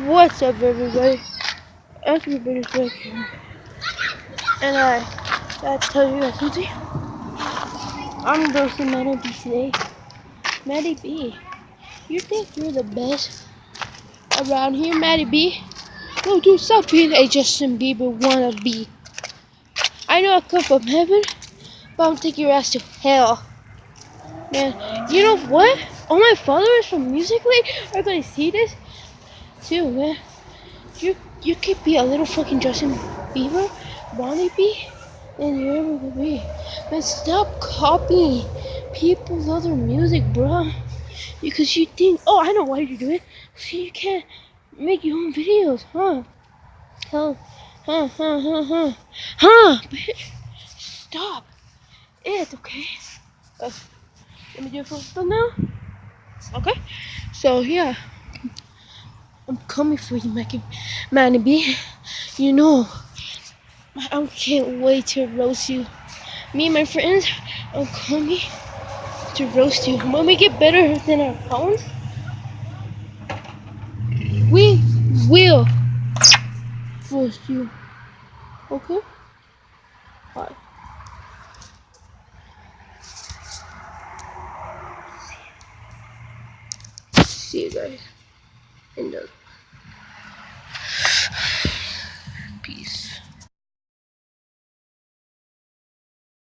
What's up, everybody? Everybody's back here. And I gotta tell you guys something. I'm RoastingMattyB today. Matty B, you think you're the best around here, Matty B? No, dude, stop being a Justin Bieber wannabe. I know I come from heaven, but I'll take your ass to hell. Man, you know what? All my followers from Musically are gonna see this too, man. You could be a little fucking Justin Bieber wannabe, and you're ever gonna be. But stop copying people's other music, bro. Because you think, oh, I know why you do it. So you can't make your own videos, huh? Bitch, stop it, okay? Let me do it for fun now. Okay. So yeah, I'm coming for you, Matty B. You know, I can't wait to roast you. Me and my friends are coming to roast you. When we get better than our opponents, we will roast you. Okay? Bye. See you guys in the peace.